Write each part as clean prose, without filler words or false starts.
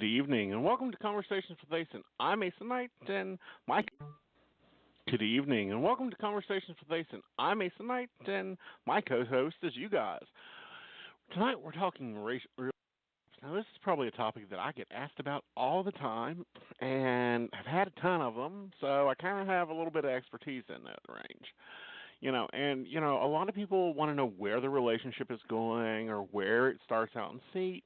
evening, and welcome to Conversations with Aeson. I'm Aeson Knight, and my good evening, and welcome to Conversations with Aeson. I'm Aeson Knight, and my co-host is you guys. Tonight we're talking racial. Now this is probably a topic that I get asked about all the time, and I've had a ton of them, so I kind of have a little bit of expertise in that range. A lot of people want to know where the relationship is going or where it starts out. And see,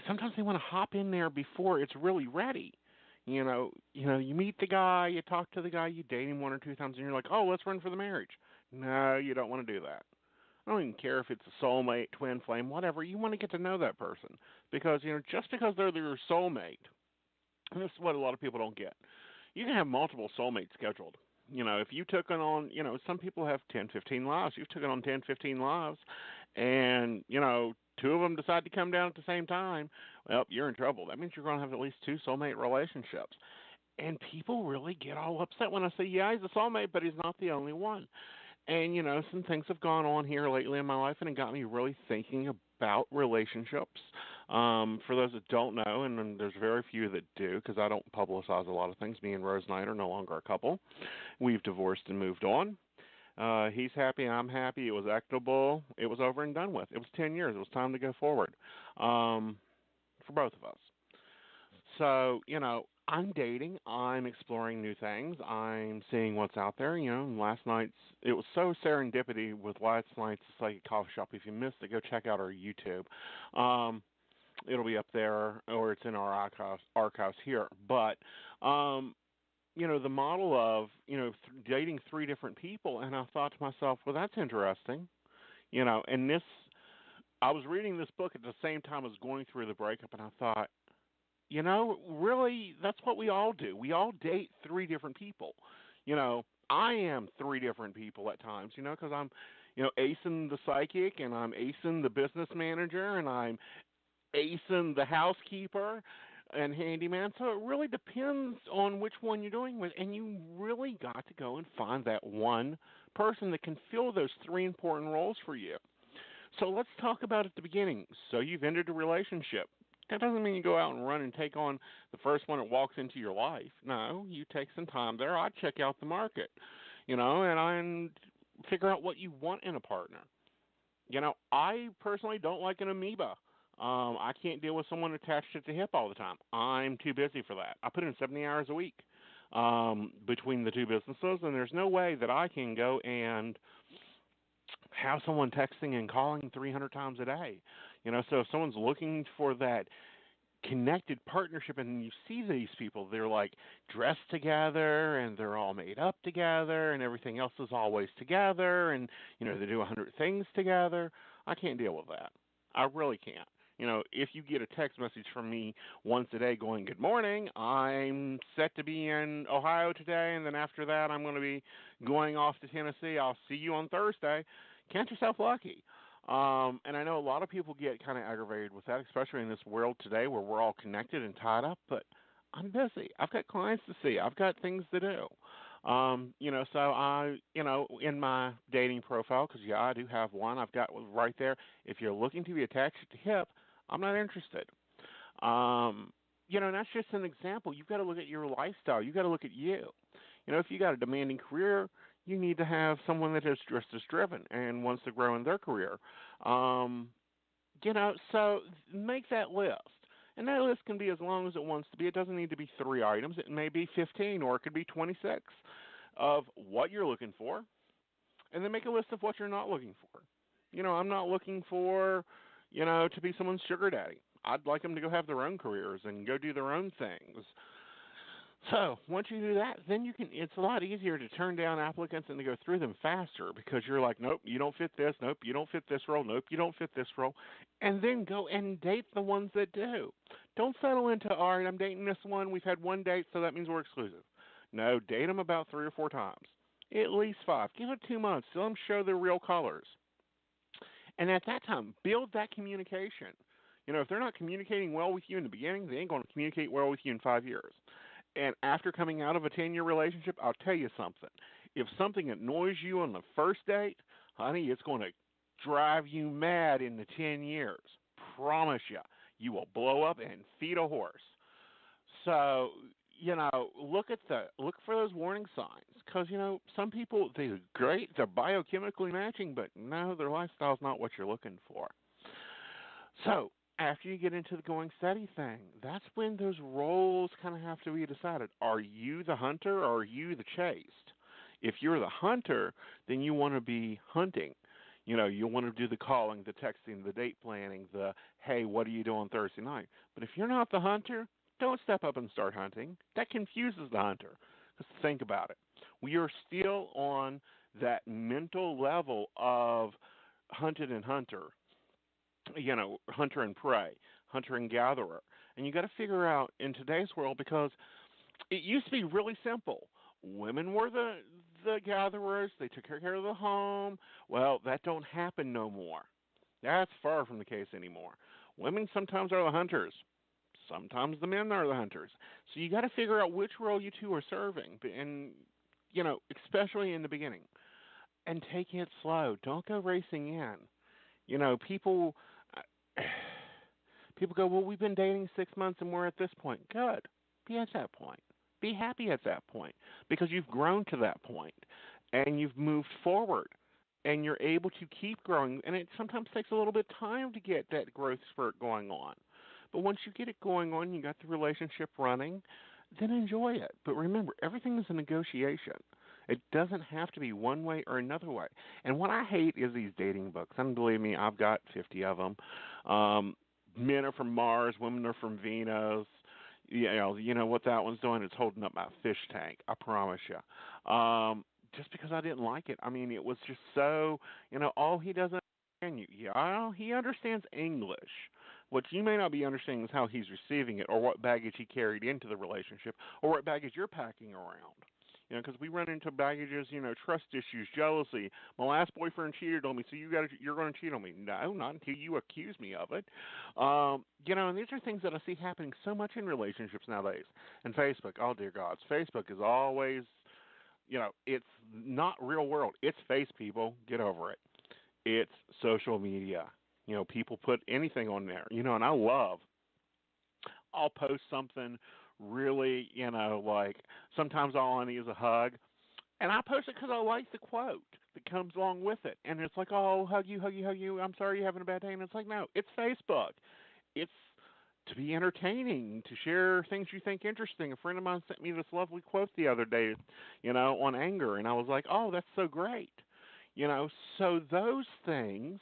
sometimes they want to hop in there before it's really ready. You meet the guy, you talk to the guy, you date him one or two times, and you're like, oh, let's run for the marriage. No, you don't want to do that. I don't even care if it's a soulmate, twin flame, whatever. You want to get to know that person because, just because they're your soulmate, and this is what a lot of people don't get. You can have multiple soulmates scheduled. If you took it on, some people have 10, 15 lives. You've taken on 10, 15 lives, and, two of them decide to come down at the same time, well, you're in trouble. That means you're going to have at least two soulmate relationships. And people really get all upset when I say, yeah, he's a soulmate, but he's not the only one. And, some things have gone on here lately in my life, and it got me really thinking about relationships. For those that don't know, and there's very few that do, because I don't publicize a lot of things. Me and Rose Knight are no longer a couple. We've divorced and moved on. He's happy, I'm happy. It was equitable. It was over and done with. It was 10 years. It was time to go forward for both of us. So, I'm dating. I'm exploring new things. I'm seeing what's out there. Last night's, it was so serendipity with last night's Psychic Coffee Shop. If you missed it, go check out our YouTube. It'll be up there, or it's in our archives here. But, the model of, dating three different people, and I thought to myself, well, that's interesting. And this, I was reading this book at the same time as going through the breakup, and I thought, really, that's what we all do. We all date three different people. I am three different people at times, because I'm, Aeson the psychic, and I'm Aeson the business manager, and I'm Aeson the housekeeper and handyman. So it really depends on which one you're doing with, and you really got to go and find that one person that can fill those three important roles for you. So let's talk about at the beginning. So you've ended a relationship. That doesn't mean you go out and run and take on the first one that walks into your life. No, you take some time there. I check out the market, and I figure out what you want in a partner. I personally don't like an amoeba. I can't deal with someone attached at the hip all the time. I'm too busy for that. I put in 70 hours a week between the two businesses, and there's no way that I can go and have someone texting and calling 300 times a day. So if someone's looking for that connected partnership and you see these people, they're like dressed together and they're all made up together and everything else is always together and, they do 100 things together, I can't deal with that. I really can't. If you get a text message from me once a day going, good morning, I'm set to be in Ohio today, and then after that I'm going to be going off to Tennessee. I'll see you on Thursday. Count yourself lucky. And I know a lot of people get kind of aggravated with that, especially in this world today where we're all connected and tied up, but I'm busy. I've got clients to see. I've got things to do. So I, in my dating profile, because, I do have one, I've got right there, if you're looking to be attached at the hip, I'm not interested. And that's just an example. You've got to look at your lifestyle. You've got to look at you. If you got a demanding career, you need to have someone that is just as driven and wants to grow in their career. So make that list. And that list can be as long as it wants to be. It doesn't need to be 3 items. It may be 15 or it could be 26 of what you're looking for. And then make a list of what you're not looking for. I'm not looking for, to be someone's sugar daddy. I'd like them to go have their own careers and go do their own things. So once you do that, then it's a lot easier to turn down applicants and to go through them faster because you're like, nope, you don't fit this. Nope, you don't fit this role. Nope, you don't fit this role. And then go and date the ones that do. Don't settle into, all right, I'm dating this one. We've had one date, so that means we're exclusive. No, date them about 3 or 4 times, at least 5. Give it 2 months. Let them show their real colors. And at that time, build that communication. If they're not communicating well with you in the beginning, they ain't going to communicate well with you in 5 years. And after coming out of a 10-year relationship, I'll tell you something. If something annoys you on the first date, honey, it's going to drive you mad in the 10 years. Promise you. you will blow up and feed a horse. So, look for those warning signs, because some people, they're great, they're biochemically matching, but no, their lifestyle's not what you're looking for. So after you get into the going steady thing, that's when those roles kind of have to be decided. Are you the hunter or are you the chased? If you're the hunter, then you want to be hunting. You want to do the calling, the texting, the date planning, the, hey, what are you doing Thursday night? But if you're not the hunter, don't step up and start hunting. That confuses the hunter. Just think about it. We are still on that mental level of hunted and hunter, hunter and prey, hunter and gatherer. And you got to figure out in today's world, because it used to be really simple. Women were the gatherers. They took care of the home. Well, that don't happen no more. That's far from the case anymore. Women sometimes are the hunters. Sometimes the men are the hunters. So you got to figure out which role you two are serving, and especially in the beginning. And take it slow. Don't go racing in. People go, well, we've been dating 6 months and we're at this point. Good. Be at that point. Be happy at that point, because you've grown to that point and you've moved forward and you're able to keep growing. And it sometimes takes a little bit of time to get that growth spurt going on. But once you get it going on, you got the relationship running, then enjoy it. But remember, everything is a negotiation. It doesn't have to be one way or another way. And what I hate is these dating books. And believe me, I've got 50 of them. Men are from Mars, women are from Venus. You know what that one's doing? It's holding up my fish tank, I promise you. Just because I didn't like it. I mean, it was just so, oh, he doesn't understand you. Yeah, he understands English. What you may not be understanding is how he's receiving it, or what baggage he carried into the relationship, or what baggage you're packing around. Because we run into baggages, trust issues, jealousy. My last boyfriend cheated on me, so you're going to cheat on me. No, not until you accuse me of it. And these are things that I see happening so much in relationships nowadays. And Facebook, oh dear God, Facebook is always, it's not real world. It's face, people. Get over it. It's social media. People put anything on there. And I'll post something really, like sometimes all I need is a hug. And I post it because I like the quote that comes along with it. And it's like, oh, hug you. I'm sorry you're having a bad day. And it's like, no, it's Facebook. It's to be entertaining, to share things you think interesting. A friend of mine sent me this lovely quote the other day, on anger. And I was like, oh, that's so great. So those things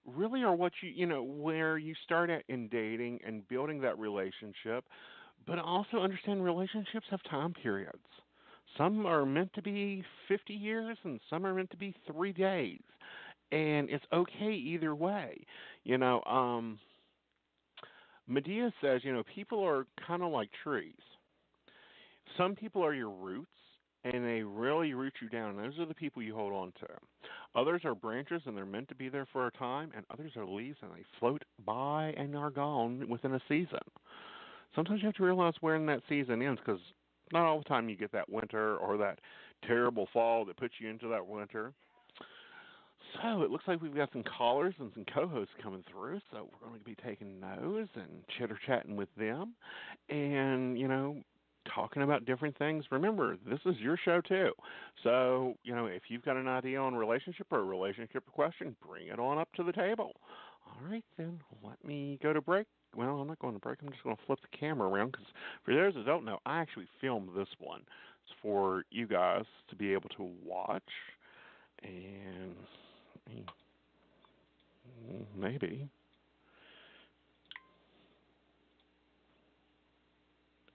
really are what where you start at in dating and building that relationship, but also understand relationships have time periods. Some are meant to be 50 years and some are meant to be 3 days. And it's okay either way. Medea says, people are kind of like trees. Some people are your roots, and they really root you down. Those are the people you hold on to. Others are branches, and they're meant to be there for a time, and others are leaves, and they float by and are gone within a season. Sometimes you have to realize when that season ends, because not all the time you get that winter or that terrible fall that puts you into that winter. So it looks like we've got some callers and some co-hosts coming through, so we're going to be taking those and chitter-chatting with them and, talking about different things. Remember, this is your show too. So, if you've got an idea on a relationship or a relationship question, bring it on up to the table. All right, then, let me go to break. Well, I'm not going to break. I'm just going to flip the camera around because for those that don't know, I actually filmed this one. It's for you guys to be able to watch. And maybe.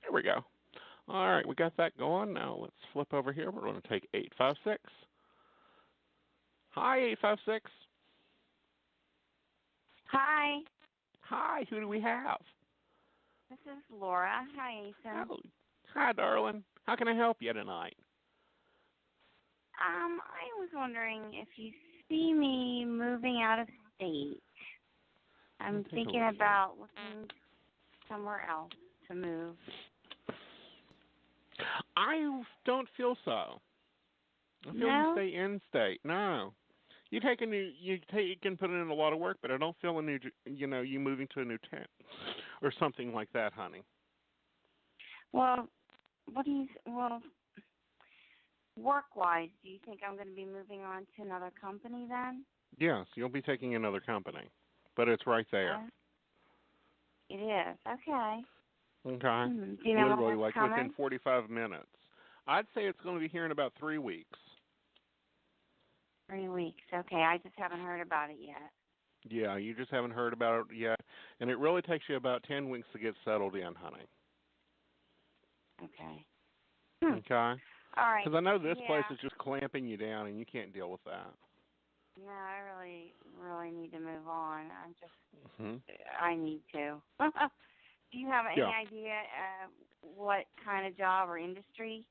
There we go. All right, we got that going. Now let's flip over here. We're going to take 856. Hi, 856. Hi. Hi, who do we have? This is Laura. Hi, Aeson. Oh, hi, darling. How can I help you tonight? I was wondering if you see me moving out of state. I'm thinking about looking somewhere else to move. I don't feel so. I feel you stay in state. No. You can put in a lot of work, but I don't feel you moving to a new tent or something like that, honey. Well, work-wise, do you think I'm going to be moving on to another company then? Yes, you'll be taking another company, but it's right there. It is. Okay. Okay. Do you know literally, what's like coming? within 45 minutes. I'd say it's going to be here in about 3 weeks. 3 weeks. Okay, I just haven't heard about it yet. Yeah, you just haven't heard about it yet, and it really takes you about 10 weeks to get settled in, honey. Okay. Okay? All right. Because I know this place is just clamping you down, and you can't deal with that. No, I really, really need to move on. I need to. Do you have any idea what kind of job or industry?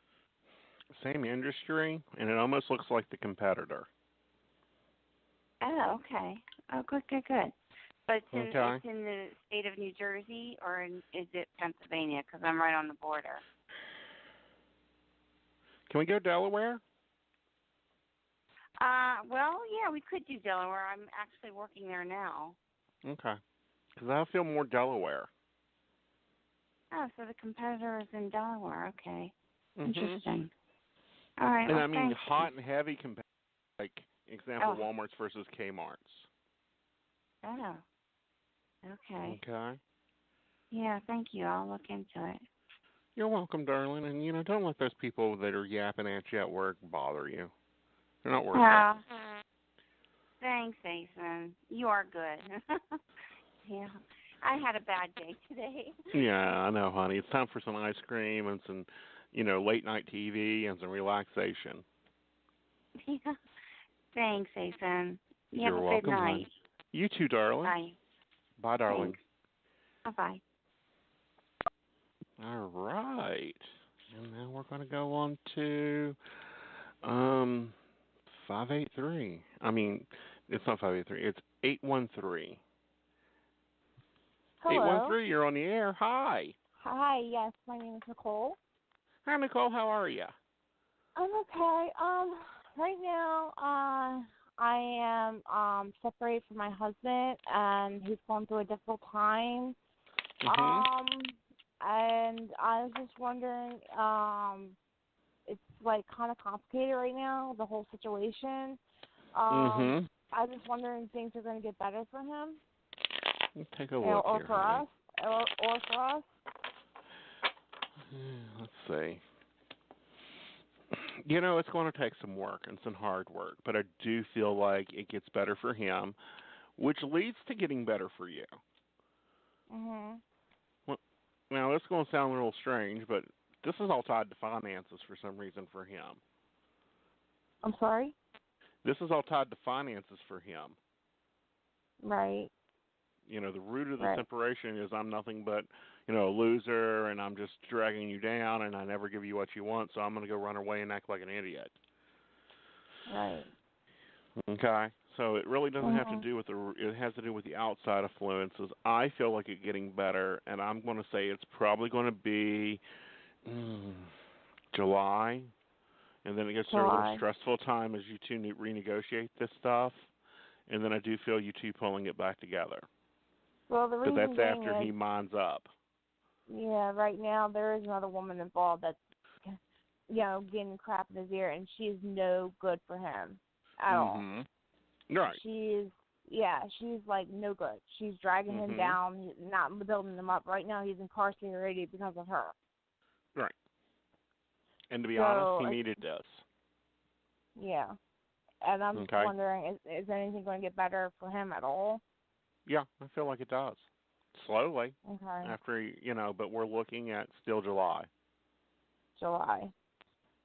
Same industry, and it almost looks like the competitor. Oh, okay. Oh, good. But it's in the state of New Jersey, or is it Pennsylvania? Because I'm right on the border. Can we go Delaware? Well, yeah, we could do Delaware. I'm actually working there now. Okay. Because I feel more Delaware. Oh, so the competitor is in Delaware. Okay. Mm-hmm. Interesting. All right. And well, I mean hot and heavy competitor, like example Walmart's versus Kmart's. Oh. Okay. Okay. Yeah, thank you. I'll look into it. You're welcome, darling. And, don't let those people that are yapping at you at work bother you. They're not worth it. Thanks, Aeson. You are good. Yeah. I had a bad day today. Yeah, I know, honey. It's time for some ice cream and some, late night TV and some relaxation. Yeah. Thanks, Aeson. You're have a welcome, good night. honey. You too, darling. Bye. Bye, darling. Thanks. Bye-bye. All right. And now we're going to go on to 583. I mean, it's not 583. It's 813. Hello. 813, you're on the air. Hi. Hi, yes, my name is Nicole. Hi, Nicole. How are you? I'm okay. Right now, I am separated from my husband, and he's going through a difficult time. And I was just wondering, it's like kind of complicated right now, the whole situation. I was just wondering if things are going to get better for him. Let's take a look or here. For us, or for us. Let's see. It's going to take some work and some hard work, but I do feel like it gets better for him, which leads to getting better for you. Well, now, this is going to sound a little strange, but this is all tied to finances for some reason for him. I'm sorry? This is all tied to finances for him. Right. The root of the separation is I'm nothing but, a loser, and I'm just dragging you down, and I never give you what you want, so I'm going to go run away and act like an idiot. Right. Okay? So it really doesn't have to do with it has to do with the outside influences. I feel like it's getting better, and I'm going to say it's probably going to be July, and then it gets through a little stressful time as you two renegotiate this stuff, and then I do feel you two pulling it back together. Well, the reason that's after he minds up. Yeah, right now there is another woman involved that's, getting crap in his ear, and she's no good for him at all. Right. She's like no good. She's dragging him down, not building him up. Right now he's incarcerated because of her. Right. And to be honest, he needed this. Yeah. And I'm just wondering, is anything going to get better for him at all? Yeah, I feel like it does. Slowly. Okay. After, but we're looking at still July. July.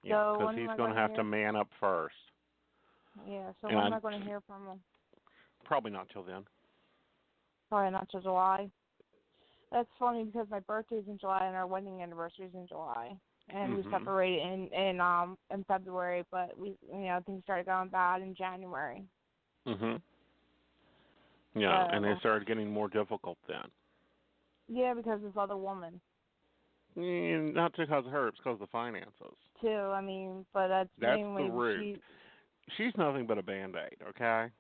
Yeah, because he's going to have to man up first. Yeah, so when am I going to hear from him? Probably not till then. Probably not till July. That's funny because my birthday's in July and our wedding anniversary's in July. And we separated in February, but we things started going bad in January. Yeah, and they started getting more difficult then. Yeah, because this other woman. Not because of her, it's because of the finances. Too, but that's the root. she's nothing but a Band-Aid, okay?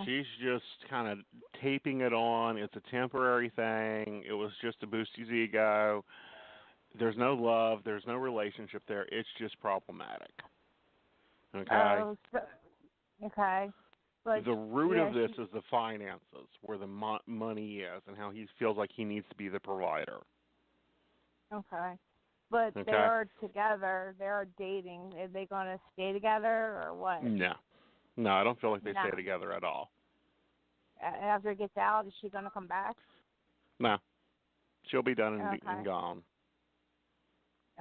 She's just kind of taping it on. It's a temporary thing. It was just to boost his ego. There's no love. There's no relationship there. It's just problematic. Okay? Okay. But the root of this is the finances, where the money is, and how he feels like he needs to be the provider. Okay. But they are together. They are dating. Are they going to stay together or what? No. No, I don't feel like they stay together at all. After it gets out, is she going to come back? No. She'll be done and gone.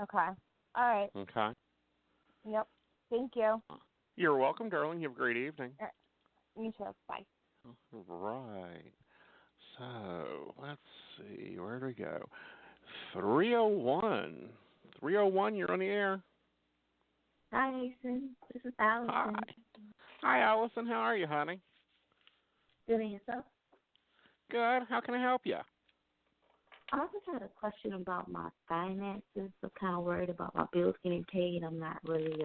Okay. All right. Okay. Yep. Thank you. You're welcome, darling. You have a great evening. You too. Bye. Right. So, let's see. Where do we go? 301. 301, you're on the air. Hi, Aeson. This is Allison. Hi, Allison. How are you, honey? Good, and yourself? Good. How can I help you? I just had a question about my finances. I'm kind of worried about my bills getting paid. I'm not really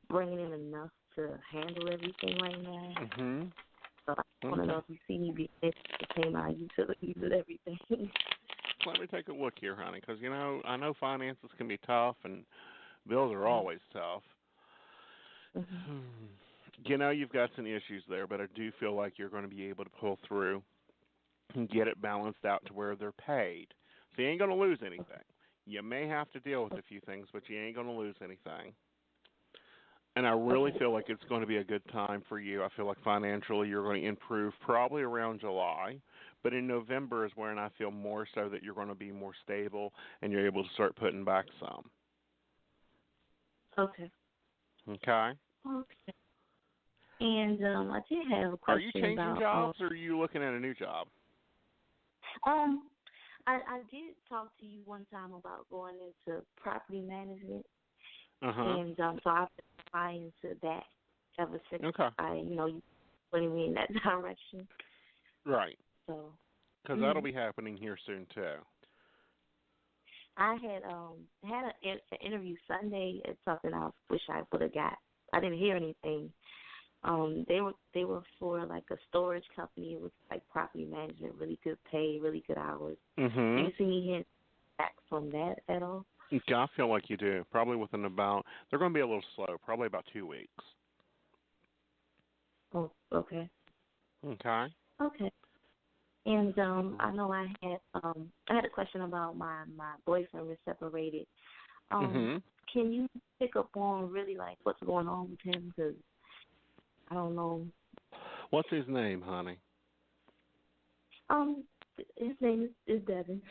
bringing in enough to handle everything right now. Mm-hmm. So I want to know if you see me be able to pay my utilities and everything. Let me take a look here, honey, because, I know finances can be tough and bills are always tough. Mm-hmm. You've got some issues there, but I do feel like you're going to be able to pull through and get it balanced out to where they're paid. So you ain't going to lose anything. You may have to deal with a few things, but you ain't going to lose anything. And I really feel like it's going to be a good time for you. I feel like financially you're going to improve probably around July. But in November is when I feel more so that you're going to be more stable and you're able to start putting back some. Okay. Okay. Okay. And I did have a question about... Are you changing jobs or are you looking at a new job? I did talk to you one time about going into property management. And so I've been applying to that ever since you putting me in that direction. Right. So. Because that'll be happening here soon too. I had an interview Sunday at something I wish I would have got. I didn't hear anything. They were for like a storage company. It was like property management, really good pay, really good hours. Do you see me hearing back from that at all? I feel like you do. Probably within they're going to be a little slow, probably about 2 weeks. Oh, okay. Okay. Okay. And I know I had a question about my boyfriend. We're separated. Can you pick up on really like what's going on with him? Because I don't know. What's his name, honey? His name is Devin.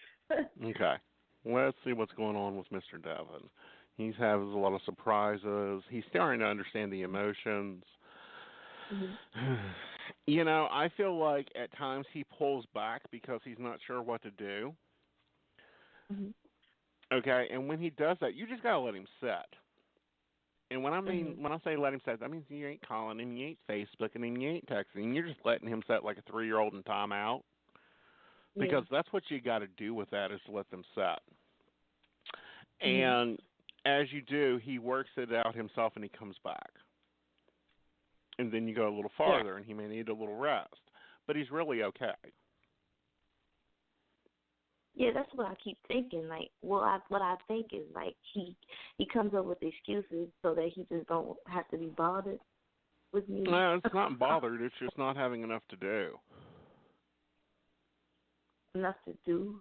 Okay. Let's see what's going on with Mr. Devin. He's having a lot of surprises. He's starting to understand the emotions. I feel like at times he pulls back because he's not sure what to do. Okay, and when he does that, you just got to let him sit. And when I say let him sit, that means you ain't calling him, you ain't Facebooking him, you ain't texting him. You're just letting him sit like a 3-year-old in timeout. Because that's what you got to do with that, is to let them set. And as you do, he works it out himself and he comes back. And then you go a little farther and he may need a little rest. But he's really okay. Yeah, that's what I keep thinking. Like, what I think is like he comes up with excuses so that he just don't have to be bothered with me. No, it's not bothered. It's just not having enough to do. Enough to do?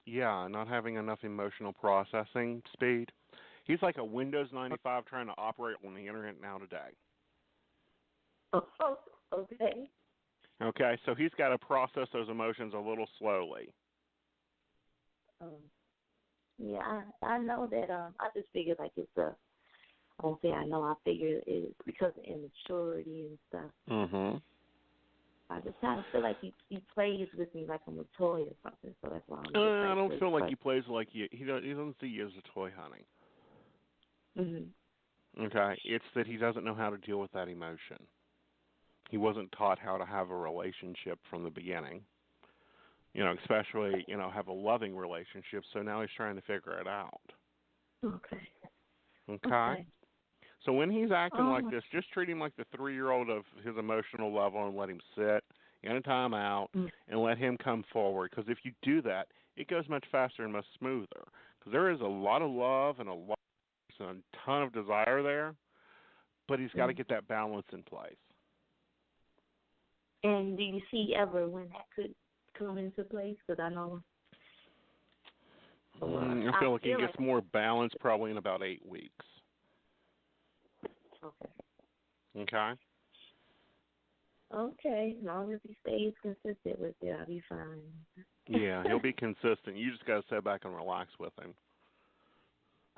Yeah, not having enough emotional processing speed. He's like a Windows 95 trying to operate on the internet now today. Oh, okay. Okay, so he's got to process those emotions a little slowly. Yeah, I know that. I just figured like it's I won't say I know. I figure it's because of immaturity and stuff. I just kind of feel like he plays with me like I'm a toy or something. So that's why I'm. I don't feel like he plays like you. He doesn't see you as a toy, honey. Okay, it's that he doesn't know how to deal with that emotion. He wasn't taught how to have a relationship from the beginning. Especially, have a loving relationship. So now he's trying to figure it out. Okay. Okay. So when he's acting like this, just treat him like the 3-year-old of his emotional level and let him sit in a timeout and let him come forward. Because if you do that, it goes much faster and much smoother. Because there is a lot of love and a ton of desire there, but he's got to get that balance in place. And do you see ever when that could come into place? Because I know. I feel like he gets more balance probably in about 8 weeks. Okay. Okay. As long as he stays consistent with it, I'll be fine. Yeah, he'll be consistent. You just got to sit back and relax with him.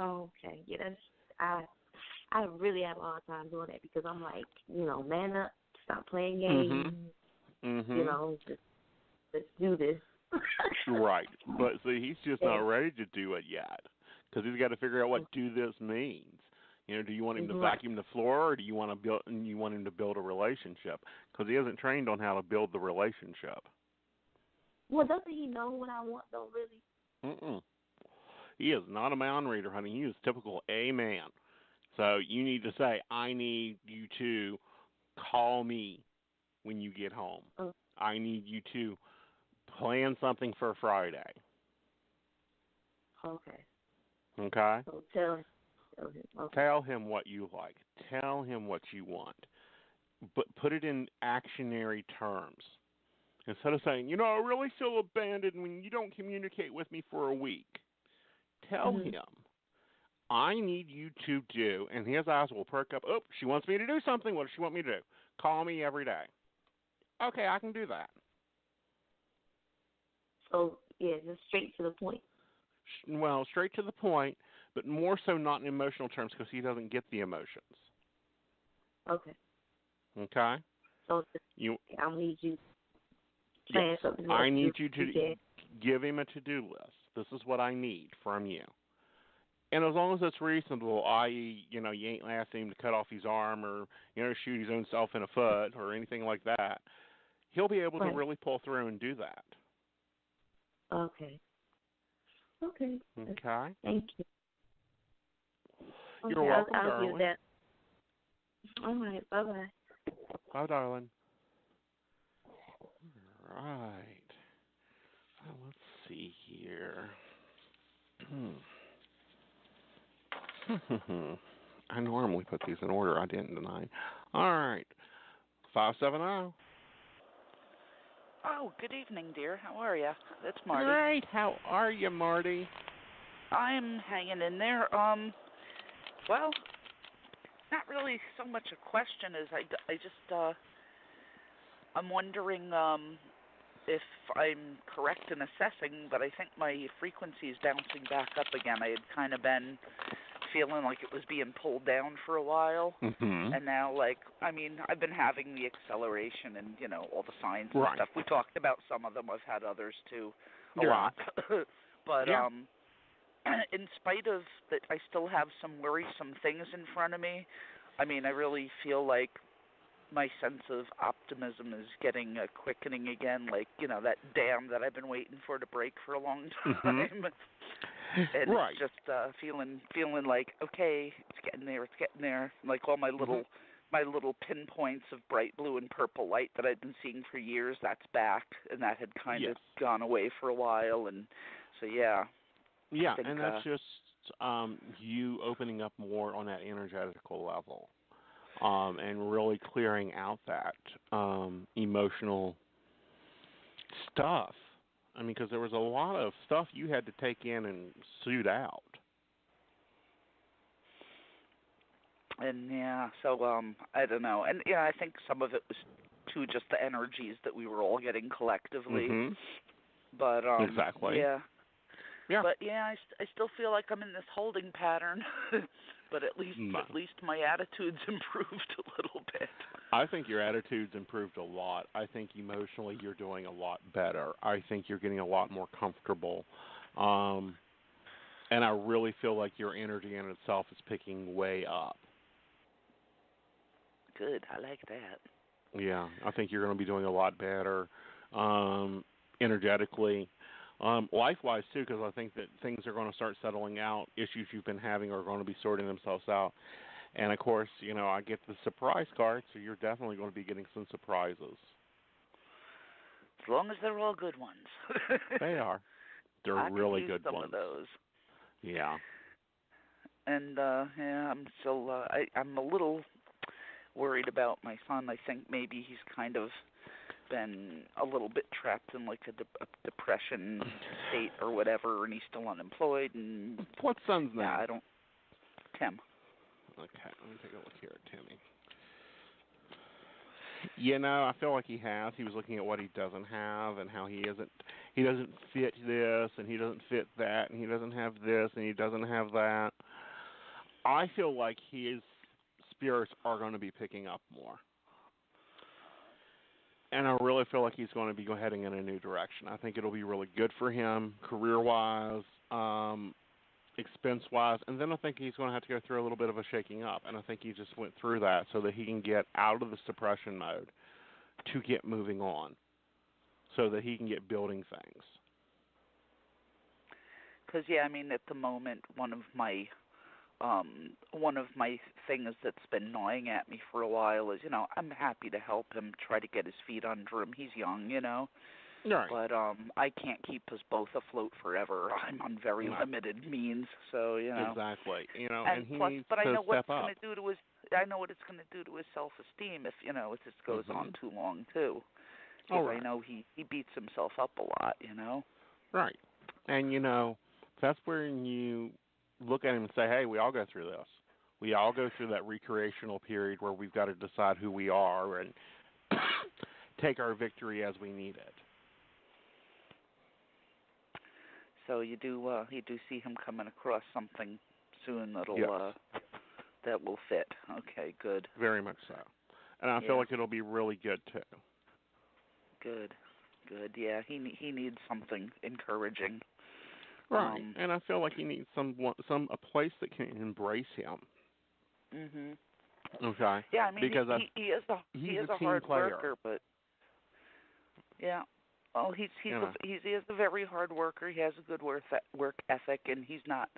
Okay. Yeah, I really have a hard time doing that because I'm like, man up, stop playing games. Let's do this. Right. But see, he's just not ready to do it yet because he's got to figure out what do this means. Do you want him to vacuum the floor, or do you want him to build a relationship? Because he hasn't trained on how to build the relationship. Well, doesn't he know what I want, though, really? He is not a mind reader, honey. He is typical A man. So you need to say, I need you to call me when you get home. I need you to plan something for Friday. Okay. Okay? So tell him. Okay. Tell him what you like. Tell him what you want. But put it in actionary terms. Instead of saying, I really feel abandoned when you don't communicate with me for a week. Tell him, I need you to do, and his eyes will perk up. Oh, she wants me to do something. What does she want me to do? Call me every day. Okay, I can do that. So, yeah, just straight to the point. Well, straight to the point, but more so not in emotional terms because he doesn't get the emotions. Okay. Okay? So, I need you to plan something. I need you to give him a to-do list. This is what I need from you. And as long as it's reasonable, i.e., you ain't asking him to cut off his arm or, shoot his own self in the foot or anything like that, he'll be able to really pull through and do that. Okay. Okay. Okay. Thank you. You're welcome, I'll darling. do that. All right. Bye-bye. Bye, darling. All right. Well, let's see here. I normally put these in order. I didn't tonight. All right. 570. Oh, good evening, dear. How are you? It's Marty. Great. How are you, Marty? I'm hanging in there. Well, not really so much a question as I just I'm wondering if I'm correct in assessing, but I think my frequency is bouncing back up again. I had kind of been feeling like it was being pulled down for a while, and now, I've been having the acceleration and, all the signs and stuff. We talked about some of them. I've had others, too, a lot. But in spite of that, I still have some worrisome things in front of me. I really feel like my sense of optimism is getting a quickening again, that dam that I've been waiting for to break for a long time. And it's just feeling like, okay, it's getting there. Like all my little pinpoints of bright blue and purple light that I'd been seeing for years, that's back, and that had kind of gone away for a while, and so Yeah, and that's just you opening up more on that energetical level. And really clearing out that emotional stuff. Because there was a lot of stuff you had to take in and suit out. And so I don't know. And I think some of it was too just the energies that we were all getting collectively. But exactly. Yeah. But I still feel like I'm in this holding pattern. But at least my attitude's improved a little bit. I think your attitude's improved a lot. I think emotionally you're doing a lot better. I think you're getting a lot more comfortable. And I really feel like your energy in itself is picking way up. Good. I like that. Yeah, I think you're going to be doing a lot better energetically. Life-wise, too, because I think that things are going to start settling out. Issues you've been having are going to be sorting themselves out. And, of course, I get the surprise card, so you're definitely going to be getting some surprises. As long as they're all good ones. They are. They're I really could use good some ones. of those. Yeah. And, I'm still, I'm a little worried about my son. I think maybe he's kind of been a little bit trapped in like a depression state or whatever, and he's still unemployed. And what son's name? Yeah, Tim. Okay, let me take a look here at Timmy. I feel like he has. He was looking at what he doesn't have and how he doesn't fit this and he doesn't fit that and he doesn't have this and he doesn't have that. I feel like his spirits are going to be picking up more. And I really feel like he's going to be heading in a new direction. I think it'll be really good for him, career-wise, expense-wise, and then I think he's going to have to go through a little bit of a shaking up. And I think he just went through that so that he can get out of the suppression mode to get moving on, so that he can get building things. Because, at the moment, one of my things that's been gnawing at me for a while is, I'm happy to help him try to get his feet under him. He's young, Right. But I can't keep us both afloat forever. I'm on very limited means, so Exactly. And he plus, needs but to I know what it's step going up. to do to his. I know what it's going to do to his self-esteem if if this goes on too long too. Because I know he beats himself up a lot. Right. And that's where you look at him and say, hey, we all go through this. We all go through that recreational period where we've got to decide who we are and take our victory as we need it. So you do see him coming across something soon that'll yes. That will fit. Okay, good. Very much so. And I feel like it'll be really good too. Good. Yeah, he needs something encouraging. Right. And I feel like he needs a place that can embrace him. Mhm. Okay. Yeah, because he is a hard player. worker, but yeah. Well, he is a very hard worker. He has a good work ethic, and he's not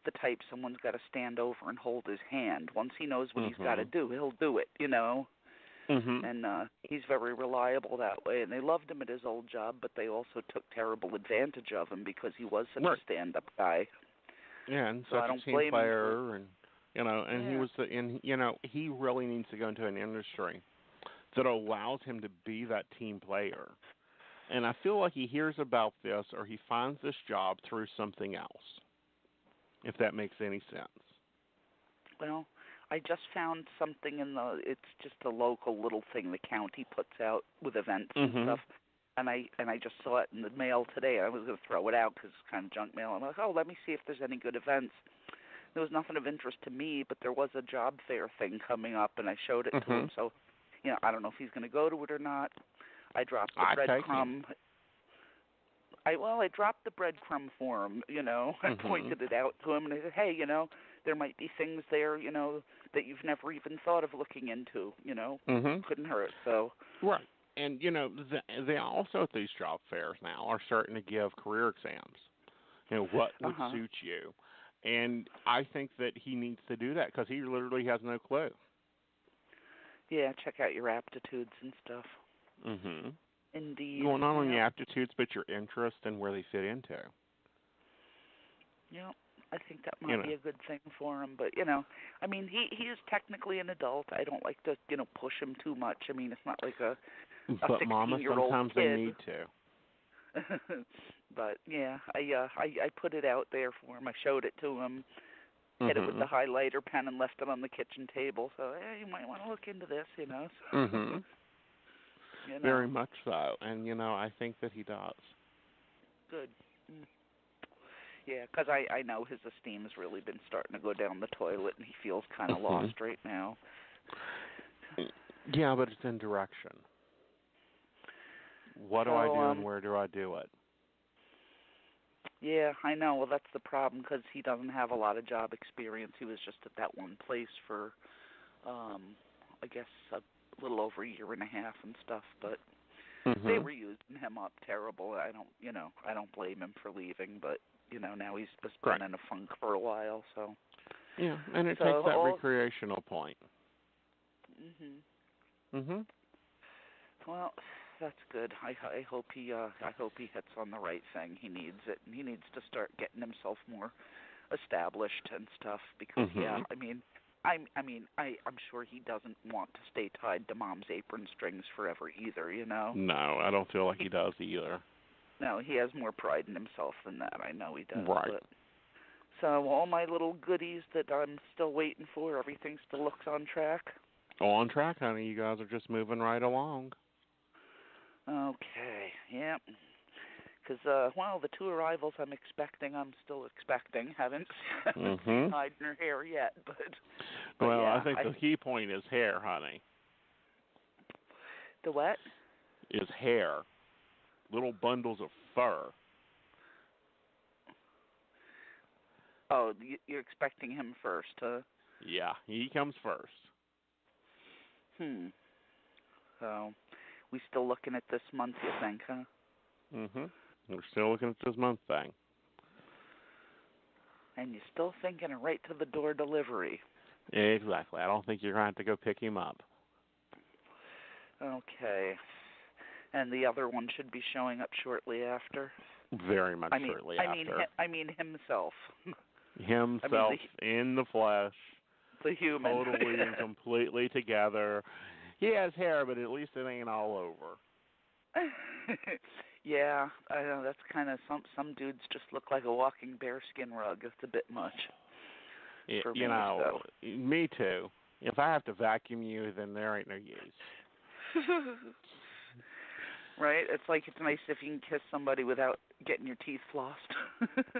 the type someone's got to stand over and hold his hand. Once he knows what he's got to do, he'll do it. And he's very reliable that way. And they loved him at his old job, but they also took terrible advantage of him because he was such a stand-up guy. Yeah, and so such I don't a team blame player, him and he really needs to go into an industry that allows him to be that team player. And I feel like he hears about this or he finds this job through something else, if that makes any sense. Well, I just found something it's just a local little thing the county puts out with events and stuff. And I just saw it in the mail today. I was going to throw it out because it's kind of junk mail. I'm like, let me see if there's any good events. There was nothing of interest to me, but there was a job fair thing coming up, and I showed it to him. So, I don't know if he's going to go to it or not. I dropped the breadcrumb. I dropped the breadcrumb for him, I pointed it out to him, and I said, hey, there might be things there, that you've never even thought of looking into, couldn't hurt, so. Right, and, they also at these job fairs now are starting to give career exams, what would suit you, and I think that he needs to do that because he literally has no clue. Yeah, check out your aptitudes and stuff. Indeed. Well, not only aptitudes, but your interest and where they fit into. Yeah, I think that might be a good thing for him. But, he is technically an adult. I don't like to, push him too much. It's not like a 16-year-old But, Mama, sometimes kid. they need to. But, yeah, I put it out there for him. I showed it to him, hit it with the highlighter pen and left it on the kitchen table. So, you might want to look into this, So. Very much so, and I think that he does. Good. Yeah, because I know his esteem has really been starting to go down the toilet, and he feels kind of lost right now. Yeah, but it's in direction. What do I do and where do I do it? Yeah, I know. Well, that's the problem because he doesn't have a lot of job experience. He was just at that one place for, I guess, a little over a year and a half and stuff, but they were using him up terrible. I don't blame him for leaving, but now he's just been in a funk for a while, so. Yeah, and it takes that recreational point. Well, that's good. I hope he hits on the right thing. He needs it. He needs to start getting himself more established and stuff because I'm sure he doesn't want to stay tied to Mom's apron strings forever either, you know? No, I don't feel like he does either. No, he has more pride in himself than that. I know he does. Right. But, so all my little goodies that I'm still waiting for, everything still looks on track? On track, honey. You guys are just moving right along. Okay, yep. Because, the 2 arrivals I'm still expecting. Haven't seen hide in her hair yet, but well, yeah, I think the key point is hair, honey. The what? Is hair. Little bundles of fur. Oh, you're expecting him first, huh? Yeah, he comes first. So, we still looking at this month, you think, huh? We're still looking at this month thing. And you're still thinking a right-to-the-door delivery. Exactly. I don't think you're going to have to go pick him up. Okay. And the other one should be showing up shortly after? Very much shortly after. I mean himself. Himself in the flesh. The human. Totally and completely together. He has hair, but at least it ain't all over. Yeah, I know. That's kind of some dudes just look like a walking bearskin rug. It's a bit much. For me, so. Me too. If I have to vacuum you, then there ain't no use. Right? It's like it's nice if you can kiss somebody without getting your teeth flossed.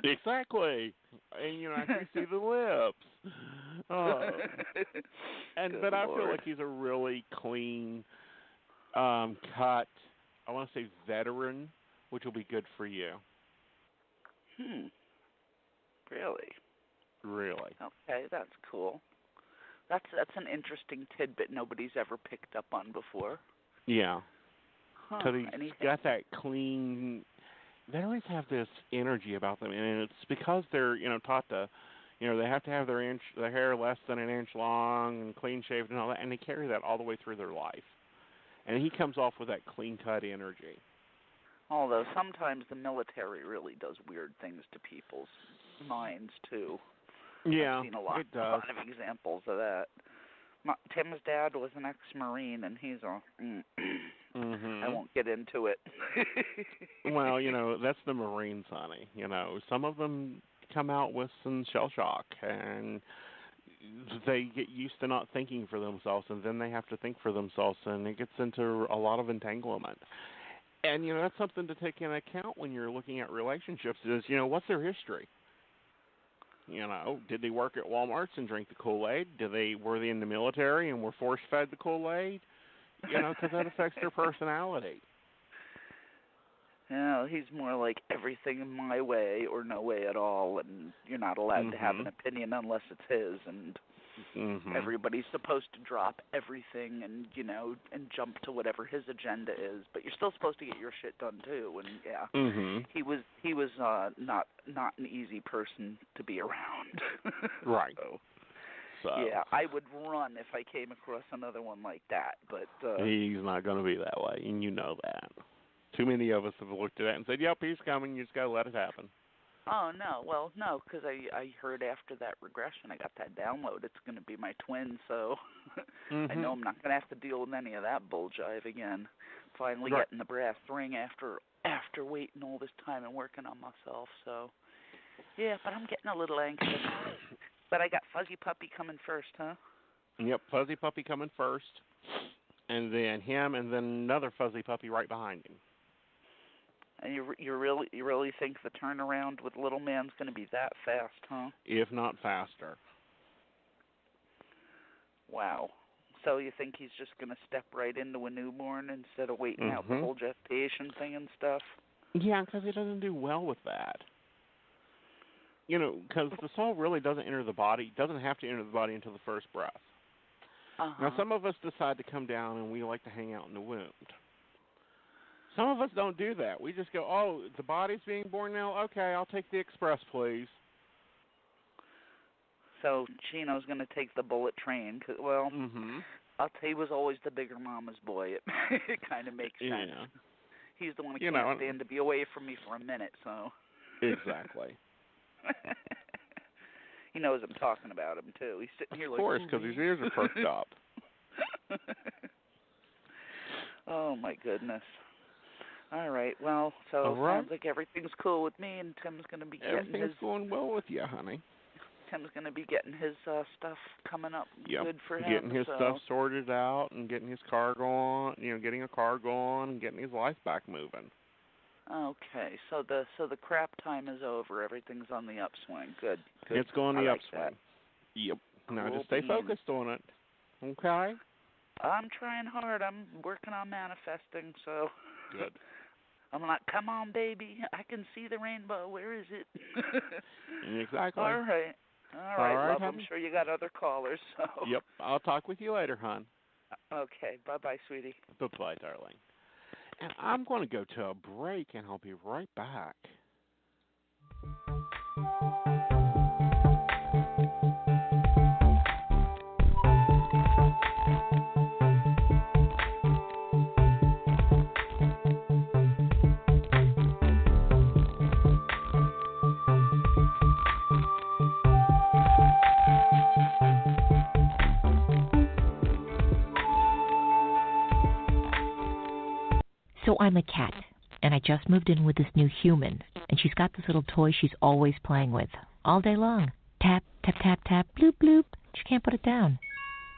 Exactly. And, I can see the lips. But I feel like he's a really clean, cut, I want to say veteran, which will be good for you. Really? Really. Okay, that's cool. That's an interesting tidbit nobody's ever picked up on before. Yeah. Because he's got that clean. They always have this energy about them, and it's because they're taught to, they have to have their hair less than an inch long and clean shaved and all that, and they carry that all the way through their life. And he comes off with that clean cut energy. Although sometimes the military really does weird things to people's minds too. Yeah, I've seen a lot of examples of that. Tim's dad was an ex-Marine, and he's I won't get into it. Well, that's the Marines, honey. Some of them come out with some shell shock, and they get used to not thinking for themselves, and then they have to think for themselves, and it gets into a lot of entanglement. And, that's something to take into account when you're looking at relationships is, what's their history? Did they work at Walmart's and drink the Kool-Aid? Were they in the military and were force-fed the Kool-Aid? Because that affects their personality. Yeah, he's more like everything my way or no way at all, and you're not allowed to have an opinion unless it's his, and everybody's supposed to drop everything and, and jump to whatever his agenda is, but you're still supposed to get your shit done too, and he was not an easy person to be around. Right. So, yeah, I would run if I came across another one like that, but he's not going to be that way, and you know that. Too many of us have looked at that and said, yep, he's coming, you just got to let it happen. Oh, no. Well, no, because I heard after that regression, I got that download. It's going to be my twin, so I know I'm not going to have to deal with any of that bull jive again. Finally getting the brass ring after waiting all this time and working on myself. So, yeah, but I'm getting a little anxious. But I got Fuzzy Puppy coming first, huh? Yep, Fuzzy Puppy coming first, and then him, and then another Fuzzy Puppy right behind him. And you really think the turnaround with Little Man's going to be that fast, huh? If not faster. Wow. So you think he's just going to step right into a newborn instead of waiting out the whole gestation thing and stuff? Yeah, because he doesn't do well with that. Because the soul really doesn't have to enter the body until the first breath. Now, some of us decide to come down and we like to hang out in the womb. Some of us don't do that. We just go, oh, the body's being born now? Okay, I'll take the express, please. So Chino's going to take the bullet train. Well, I'll tell you, he was always the bigger mama's boy. It kind of makes sense. Yeah. He's the one who can't stand to be away from me for a minute, so. Exactly. He knows I'm talking about him, too. He's sitting here Of course, because his ears are perked up. Oh, my goodness. All right, well, so it sounds like everything's cool with me, and Tim's going to be getting Everything's going well with you, honey. Tim's going to be getting his stuff coming up good for him. Getting his stuff sorted out and getting his car going, getting a car going and getting his life back moving. Okay, so the crap time is over. Everything's on the upswing. Good. It's going the upswing. That. Yep. Cool now just stay focused on it. Okay? I'm trying hard. I'm working on manifesting, so. Good. I'm like, come on, baby. I can see the rainbow. Where is it? Exactly. All right, love. I'm sure you got other callers. So. Yep. I'll talk with you later, hon. Okay. Bye-bye, sweetie. Bye-bye, darling. And I'm going to go to a break, and I'll be right back. So I'm a cat, and I just moved in with this new human, and she's got this little toy she's always playing with, all day long. Tap, tap, tap, tap, bloop, bloop. She can't put it down.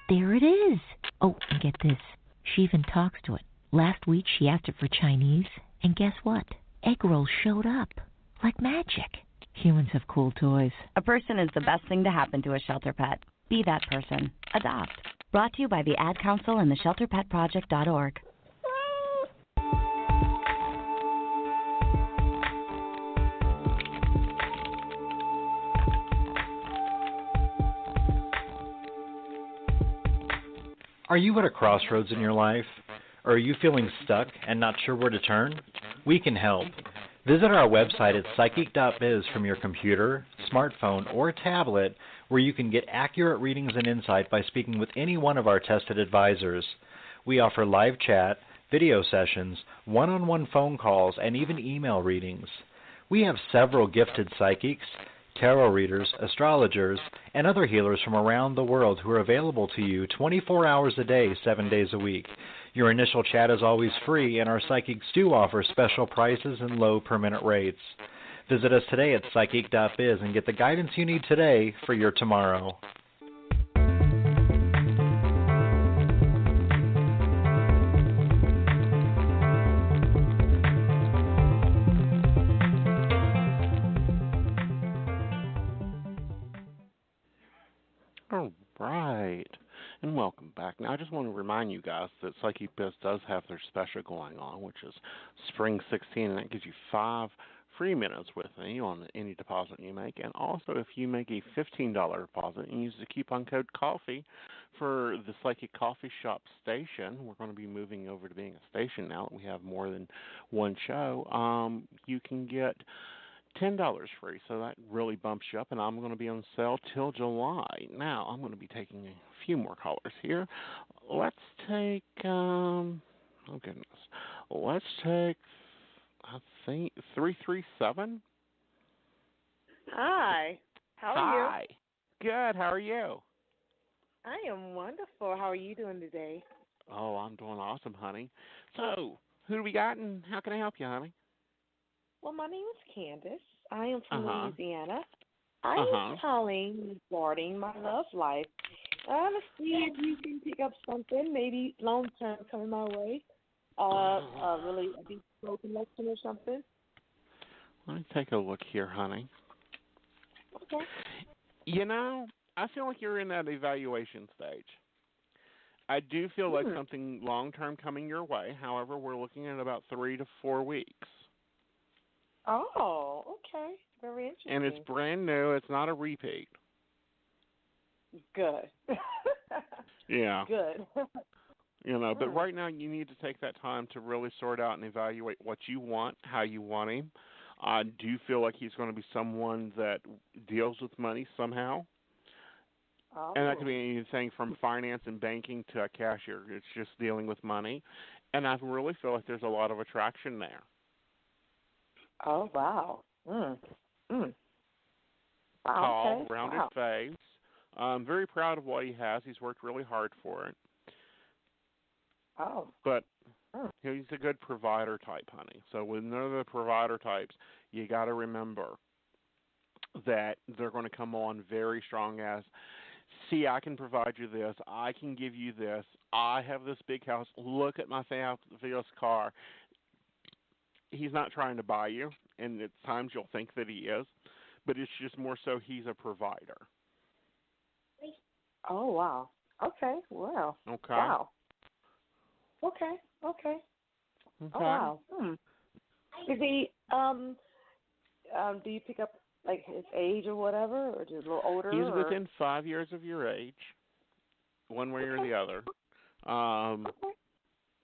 There it is. Oh, and get this. She even talks to it. Last week she asked it for Chinese, and guess what? Egg rolls showed up. Like magic. Humans have cool toys. A person is the best thing to happen to a shelter pet. Be that person. Adopt. Brought to you by the Ad Council and the ShelterPetProject.org. Are you at a crossroads in your life? Or are you feeling stuck and not sure where to turn? We can help. Visit our website at Psychic.biz from your computer, smartphone, or tablet, where you can get accurate readings and insight by speaking with any one of our tested advisors. We offer live chat, video sessions, one-on-one phone calls, and even email readings. We have several gifted psychics, tarot readers, astrologers, and other healers from around the world who are available to you 24 hours a day, 7 days a week. Your initial chat is always free, and our psychics do offer special prices and low per-minute rates. Visit us today at Psychic.biz and get the guidance you need today for your tomorrow. All right, and welcome back. Now, I just want to remind you guys that Psychic.biz does have their special going on, which is Spring 16, and that gives you 5 free minutes with me on any deposit you make. And also, if you make a $15 deposit and use the coupon code COFFEE for the Psychic Coffee Shop station, we're going to be moving over to being a station now that we have more than one show, you can get $10 free, so that really bumps you up, and I'm going to be on sale till July. Now, I'm going to be taking a few more callers here. Let's take, oh goodness, let's take, I think, 337. Hi, how are you? Hi, good, how are you? I am wonderful. How are you doing today? Oh, I'm doing awesome, honey. So, who do we got, and how can I help you, honey? Well, my name is Candace. I am from Louisiana. I am calling regarding my love life. I want to see if you can pick up something, maybe long-term coming my way, really a deep growth connection or something. Let me take a look here, honey. Okay. You know, I feel like you're in that evaluation stage. I do feel like something long-term coming your way. However, we're looking at about 3 to 4 weeks. Oh, okay. Very interesting. And it's brand new. It's not a repeat. Good. Yeah. Good. But right now you need to take that time to really sort out and evaluate what you want, how you want him. I do feel like he's going to be someone that deals with money somehow. Oh. And that could be anything from finance and banking to a cashier. It's just dealing with money. And I really feel like there's a lot of attraction there. Oh, wow. Wow, Tall, okay. rounded face. I'm very proud of what he has. He's worked really hard for it. Oh. But he's a good provider type, honey. So with none of the provider types, you got to remember that they're going to come on very strong as, see, I can provide you this. I can give you this. I have this big house. Look at my fabulous car. He's not trying to buy you, and at times you'll think that he is, but it's just more so he's a provider. Oh, wow. Okay, wow. Okay. Wow. Okay. Oh, wow. Is he, do you pick up, like, his age or whatever, or just a little older? He's within 5 years of your age, one way or the other.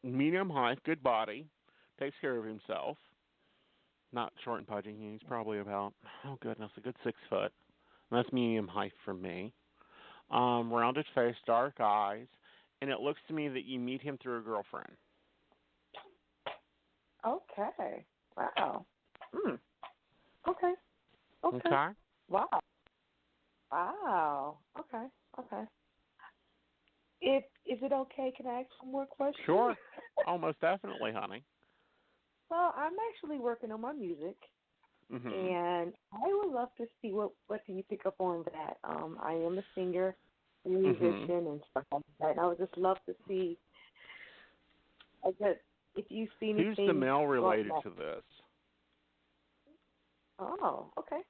Medium height, good body, takes care of himself. Not short and pudgy. He's probably about, oh goodness, a good 6 foot. That's medium height for me. Rounded face, dark eyes, and it looks to me that you meet him through a girlfriend. Okay. Wow. Okay. Okay. Wow. Okay. Is it okay? Can I ask some more questions? Sure. Almost definitely, honey. Well, I'm actually working on my music, and I would love to see what can you pick up on that. I am a singer, a musician, and stuff like that. And I would just love to see, I guess, if you see anything. Who's the male related to this? Oh, okay.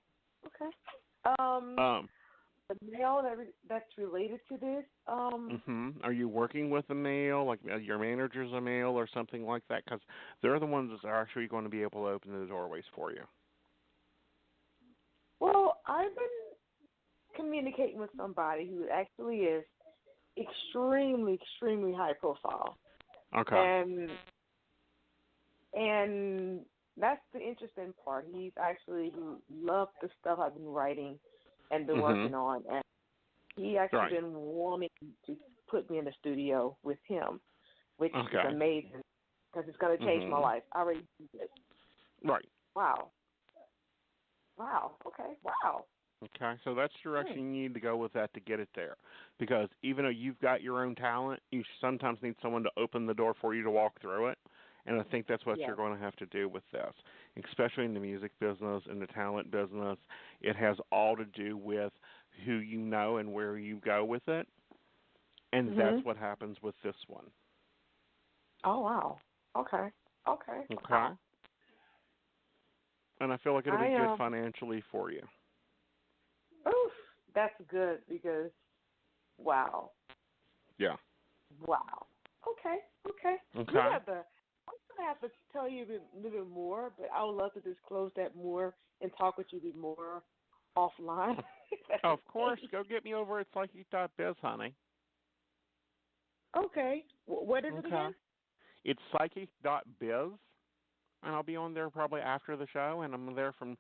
The male that's related to this. Are you working with a male, like your manager's a male or something like that? Because they're the ones that are actually going to be able to open the doorways for you. Well, I've been communicating with somebody who actually is extremely high profile. Okay. And that's the interesting part. He loved the stuff I've been writing and been working on, and he actually been wanting to put me in the studio with him, which is amazing because it's going to change my life. I already did it. Right. Wow. Okay. Wow. Okay, so that's the direction you need to go with that to get it there. Because even though you've got your own talent, you sometimes need someone to open the door for you to walk through it. And I think that's what you're going to have to do with this, especially in the music business and the talent business. It has all to do with who you know and where you go with it. And that's what happens with this one. Oh, wow. Okay. Wow. And I feel like it'll be good financially for you. Oof, that's good because, wow. Yeah. Wow. Okay. I'm going to have to tell you a little bit more, but I would love to disclose that more and talk with you a bit more offline. Of course. Go get me over at Psychic.biz, honey. Okay. What is it again? It's Psychic.biz, and I'll be on there probably after the show, and I'm there from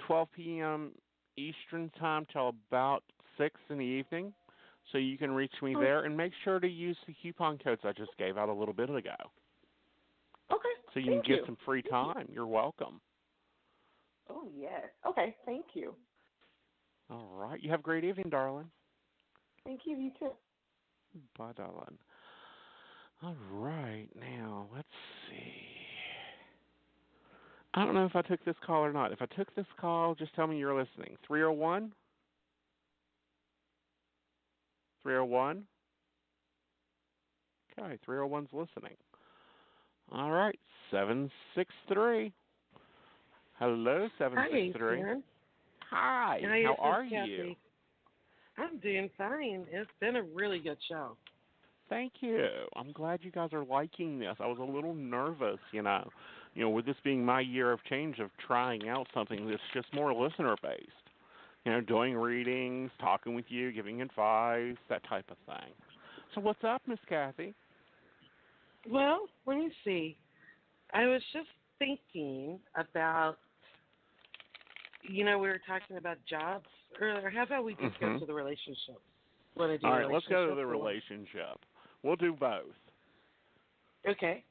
12 p.m. Eastern time till about 6 in the evening, so you can reach me there, and make sure to use the coupon codes I just gave out a little bit ago. Okay. So you can get some free time. You're welcome. Oh, yes. Okay, thank you. All right. You have a great evening, darling. Thank you. You too. Bye, darling. All right. Now, let's see. I don't know if I took this call or not. If I took this call, just tell me you're listening. 301? 301? Okay, 301's listening. All right, 763. Hello, 763. Hi, how are you? I'm doing fine. It's been a really good show. Thank you. I'm glad you guys are liking this. I was a little nervous, with this being my year of change of trying out something that's just more listener-based. Doing readings, talking with you, giving advice, that type of thing. So what's up, Miss Kathy? Well, let me see. I was just thinking about, we were talking about jobs earlier. How about we just go to the relationship? want to do All right, let's go to the or... relationship. We'll do both. Okay.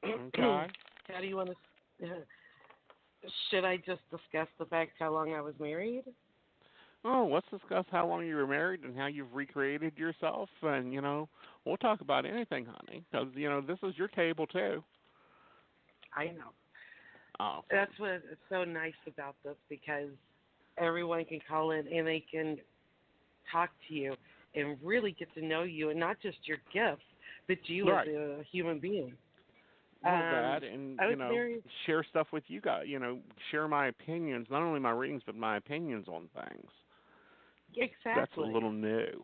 Okay. How do you want to... should I just discuss the fact how long I was married? Oh, let's discuss how long you were married and how you've recreated yourself. And, we'll talk about anything, honey, because, this is your table, too. I know. Oh. That's what is so nice about this, because everyone can call in and they can talk to you and really get to know you, and not just your gifts, but you as a human being. Well, that, and, share stuff with you guys, share my opinions, not only my readings, but my opinions on things. Exactly. That's a little new.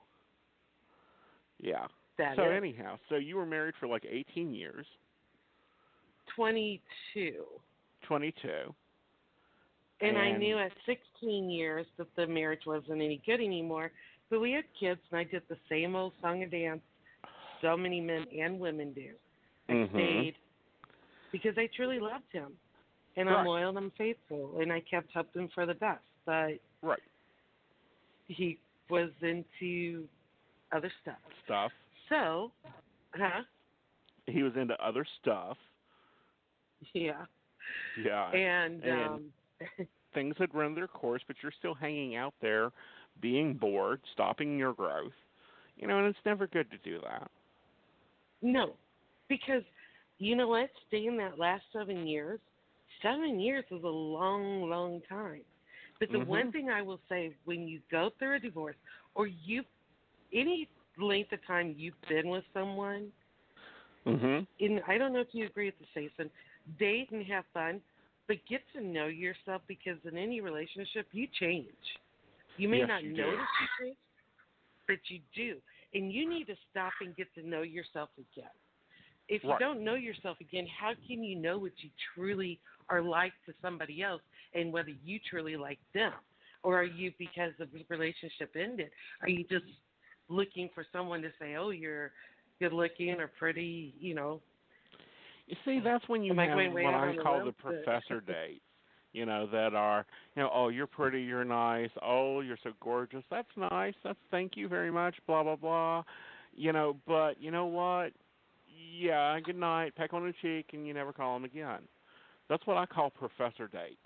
Yeah. That so is. Anyhow, so you were married for like 18 years. 22. 22. And I knew at 16 years that the marriage wasn't any good anymore, but we had kids, and I did the same old song and dance so many men and women do. I stayed because I truly loved him, and I'm loyal and I'm faithful, and I kept hoping for the best. But he was into other stuff. So, he was into other stuff. Yeah. Yeah. And things had run their course, but you're still hanging out there, being bored, stopping your growth. And it's never good to do that. No, because you know what? Staying that last 7 years is a long, long time. But the one thing I will say, when you go through a divorce, or any length of time you've been with someone, and I don't know if you agree with this, Aeson, date and have fun, but get to know yourself, because in any relationship, you change. You may not notice you change, but you do. And you need to stop and get to know yourself again. If you don't know yourself again, how can you know what you truly are like to somebody else, and whether you truly like them? Or are you, because the relationship ended, are you just looking for someone to say, oh, you're good looking or pretty, You see, that's when you have what I call the professor dates, that are, oh, you're pretty, you're nice, oh, you're so gorgeous, that's nice, thank you very much, blah, blah, blah, but you know what? Yeah, good night, peck on the cheek, and you never call them again. That's what I call professor dates,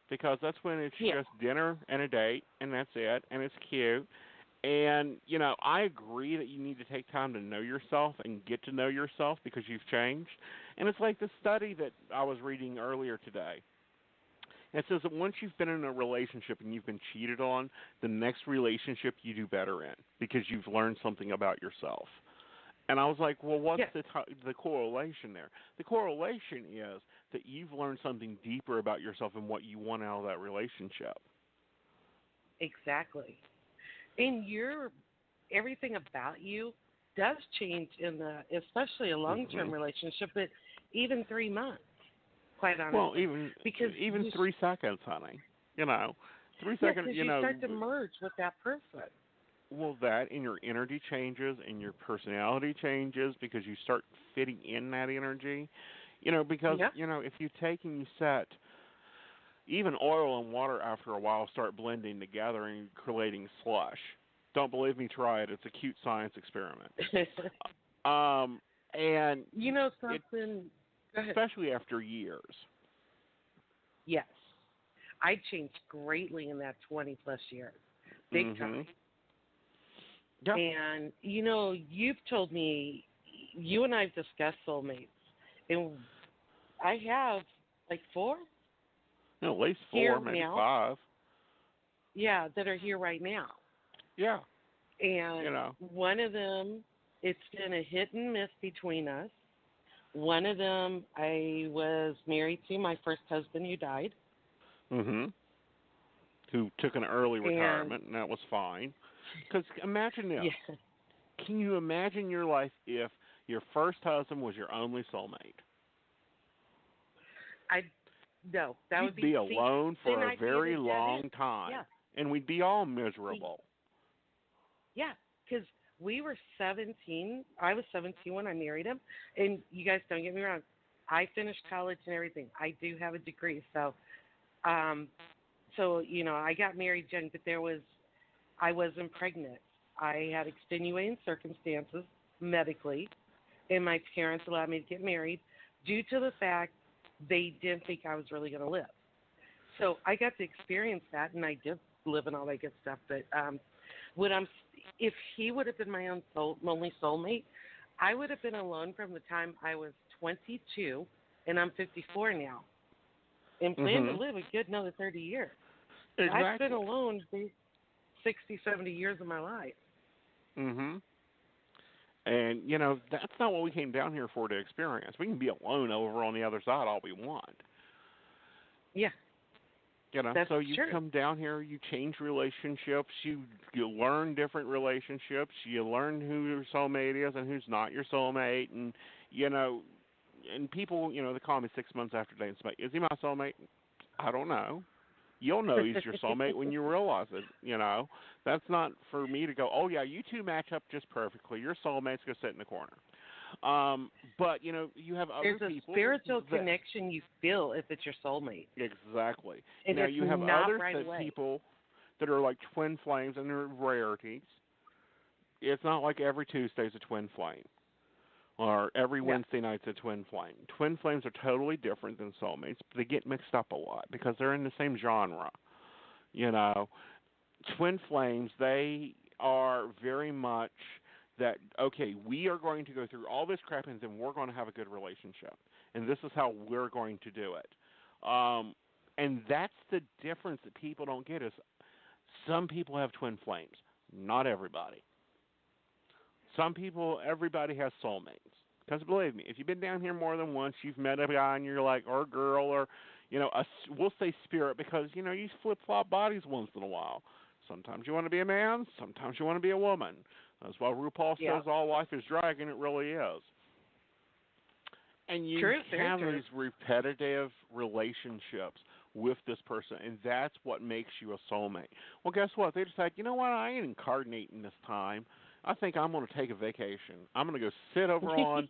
because that's when it's just dinner and a date, and that's it, and it's cute. And, I agree that you need to take time to know yourself and get to know yourself, because you've changed. And it's like the study that I was reading earlier today. It says that once you've been in a relationship and you've been cheated on, the next relationship you do better in, because you've learned something about yourself. And I was like, well, what's the correlation there? The correlation is that you've learned something deeper about yourself and what you want out of that relationship. Exactly. And everything about you does change especially a long-term relationship, but even 3 months, quite honestly. Well, even 3 seconds, honey. 3 seconds, you start to merge with that person. Well, that, and your energy changes, and your personality changes, because you start fitting in that energy. Because, if you take and you set, even oil and water after a while start blending together and creating slush. Don't believe me, try it. It's a cute science experiment. And something, go ahead. Especially after years. Yes. I changed greatly in that 20-plus years. Big time. Yeah. And, you've told me, you and I have discussed soulmates, and I have, 4? At least 4, maybe now. 5. Yeah, that are here right now. Yeah. And one of them, it's been a hit and miss between us. One of them, I was married to my first husband who died. Who took an early retirement, and that was fine. Because imagine this. Yeah. Can you imagine your life if your first husband was your only soulmate? No, that would be... You'd be alone for a very long time. Yeah. And we'd be all miserable. Yeah, because we were 17. I was 17 when I married him. And you guys, don't get me wrong, I finished college and everything. I do have a degree. So, I got married young, but I wasn't pregnant. I had extenuating circumstances medically, and my parents allowed me to get married due to the fact they didn't think I was really going to live. So I got to experience that, and I did live and all that good stuff. But if he would have been my only soulmate, I would have been alone from the time I was 22, and I'm 54 now, and plan to live a good another 30 years. Exactly. I've been alone 60, 70 years of my life. And, you know, that's not what we came down here for to experience. We can be alone over on the other side all we want. Yeah. You know, that's so you true. come down here, you change relationships, you learn different relationships, you learn who your soulmate is and who's not your soulmate, and, you know, and people, you know, they call me 6 months after dating somebody. Is he my soulmate? I don't know. You'll know he's your soulmate when you realize it, you know. That's not for me to go, oh, yeah, you two match up just perfectly. Your soulmates go sit in the corner. But, you know, you have other people. There's a people. spiritual connection you feel if it's your soulmate. Exactly. And now, you have other people that are like twin flames, and they're rarities. It's not like every Tuesday's a twin flame or every Wednesday night's a twin flame. Twin flames are totally different than soulmates, but they get mixed up a lot because they're in the same genre. You know, twin flames, they are very much that, okay, we are going to go through all this crap and then we're going to have a good relationship. And this is how we're going to do it. And that's the difference that people don't get is some people have twin flames. Not everybody. Everybody has soulmates. Because believe me, if you've been down here more than once, you've met a guy and you're like, or a girl, or, you know, we'll say spirit because, you know, you flip-flop bodies once in a while. Sometimes you want to be a man, sometimes you want to be a woman. That's why RuPaul says all life is drag, and it really is. And you have these repetitive relationships with this person, and that's what makes you a soulmate. Well, guess what? They decide, you know what, I ain't incarnating this time. I think I'm going to take a vacation. I'm going to go sit over on,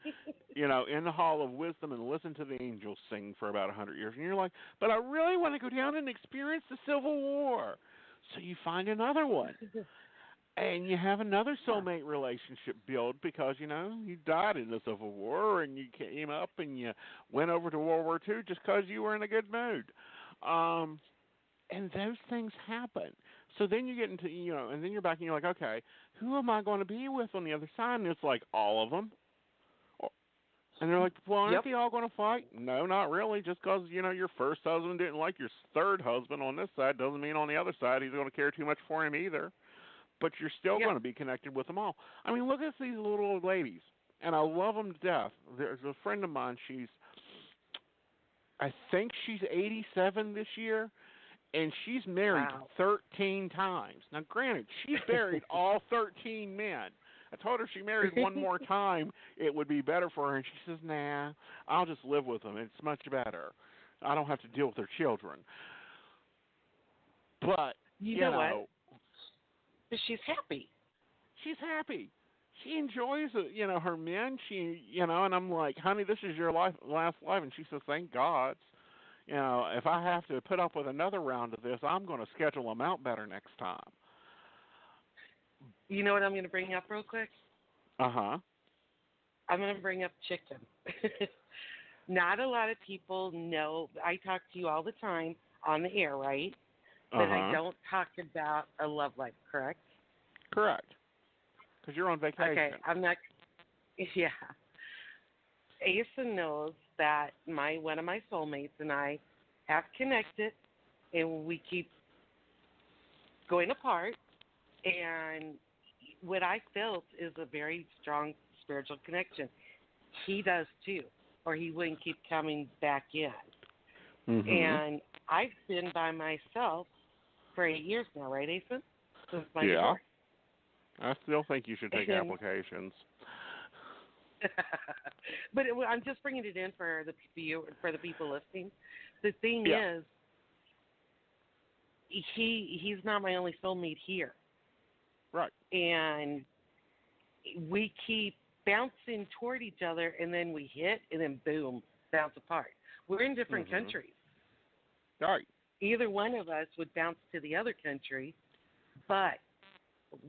you know, in the Hall of Wisdom and listen to the angels sing for about 100 years. And you're like, but I really want to go down and experience the Civil War. So you find another one. And you have another soulmate relationship build because, you know, you died in the Civil War and you came up and you went over to World War II just because you were in a good mood. And those things happen. So then you get into, you know, and then you're back and you're like, okay, who am I going to be with on the other side? And it's like all of them. And they're like, well, aren't they all going to fight? No, not really. Just because, you know, your first husband didn't like your third husband on this side doesn't mean on the other side he's going to care too much for him either. But you're still going to be connected with them all. I mean, look at these little old ladies, and I love them to death. There's a friend of mine, I think she's 87 this year, and she's married 13 times. Now, granted, she's buried all 13 men. I told her if she married one more time, it would be better for her, and she says, nah, I'll just live with them. It's much better. I don't have to deal with their children. But, you know what? She's happy. She's happy. She enjoys, you know, her men. She, you know, and I'm like, honey, this is your last life. And she says, thank God. You know, if I have to put up with another round of this, I'm going to schedule them out better next time. You know what I'm going to bring up real quick? Uh-huh. I'm going to bring up chicken. Not a lot of people know. I talk to you all the time on the air, right? But I don't talk about a love life, correct? Correct. Because you're on vacation. Okay, I'm not. Yeah. Aeson knows that one of my soulmates and I have connected, and we keep going apart. And what I felt is a very strong spiritual connection. He does too, or he wouldn't keep coming back in. Mm-hmm. And I've been by myself for 8 years now, right, Aeson? Since my divorce. I still think you should take applications. But I'm just bringing it in for the people listening. The thing is, he's not my only soulmate here. Right. And we keep bouncing toward each other, and then we hit, and then boom, bounce apart. We're in different countries. Right. Either one of us would bounce to the other country, but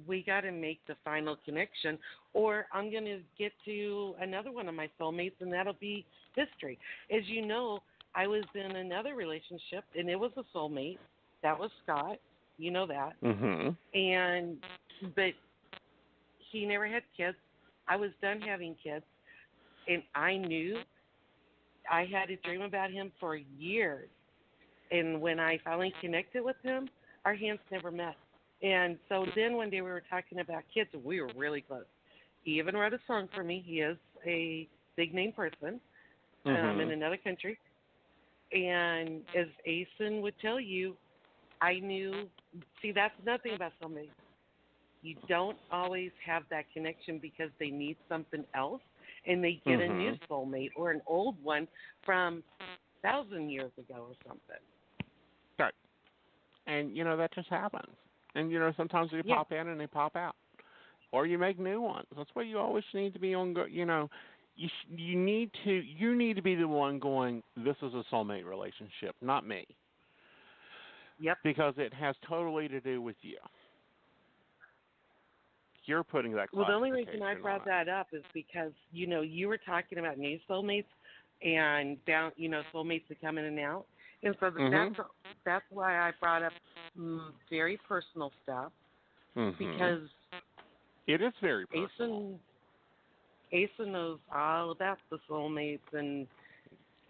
we got to make the final connection, or I'm going to get to another one of my soulmates, and that'll be history. As you know, I was in another relationship, and it was a soulmate. That was Scott. You know that. But he never had kids. I was done having kids, and I knew I had a dream about him for years. And when I finally connected with him, our hands never met. And so then one day we were talking about kids, and we were really close. He even wrote a song for me. He is a big-name person in another country. And as Aeson would tell you, I knew, see, that's nothing about somebody. You don't always have that connection because they need something else, and they get a new soulmate or an old one from 1,000 years ago or something. Right. And, that just happens. And, sometimes they pop in and they pop out. Or you make new ones. That's why you always need to be on, you need to be the one going, this is a soulmate relationship, not me. Yep. Because it has totally to do with you. You're putting that classification. Well, the only reason I brought that up is because, you were talking about new soulmates and soulmates that come in and out. And so that's why I brought up very personal stuff, because it is very personal. Aeson knows all about the soulmates, and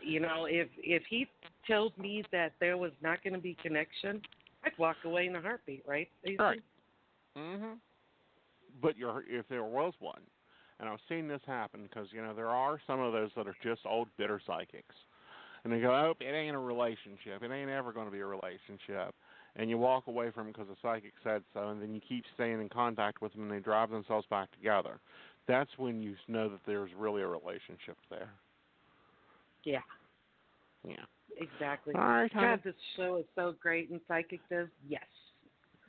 if he told me that there was not going to be connection, I'd walk away in a heartbeat, right, Aeson? Right. But if there was one, and I've seen this happen because there are some of those that are just old bitter psychics. And they go, oh, it ain't a relationship. It ain't ever going to be a relationship. And you walk away from them because the psychic said so, and then you keep staying in contact with them, and they drive themselves back together. That's when you know that there's really a relationship there. Yeah. Yeah. Exactly. All right, honey. God, this show is so great. And Psychic.biz, yes.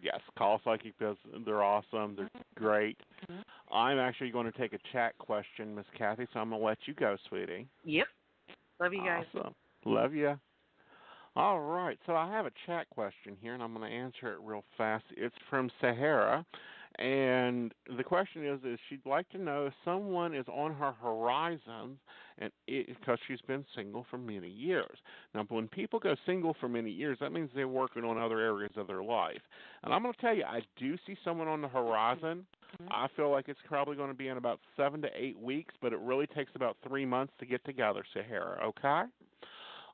Yes, call Psychic.biz. They're awesome. They're great. I'm actually going to take a chat question, Miss Kathy, so I'm going to let you go, sweetie. Yep. Love you guys. Awesome. Love you. All right, so I have a chat question here, and I'm going to answer it real fast. It's from Sahara, and the question is she'd like to know if someone is on her horizon, and because she's been single for many years. Now, when people go single for many years, that means they're working on other areas of their life. And I'm going to tell you, I do see someone on the horizon. I feel like it's probably going to be in about 7 to 8 weeks, but it really takes about 3 months to get together, Sahara, okay?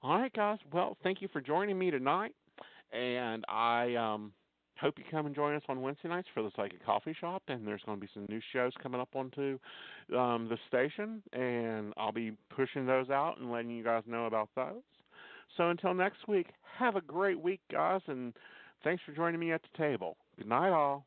All right, guys. Well, thank you for joining me tonight, and I hope you come and join us on Wednesday nights for the Psychic Coffee Shop, and there's going to be some new shows coming up onto the station, and I'll be pushing those out and letting you guys know about those. So until next week, have a great week, guys, and thanks for joining me at the table. Good night, all.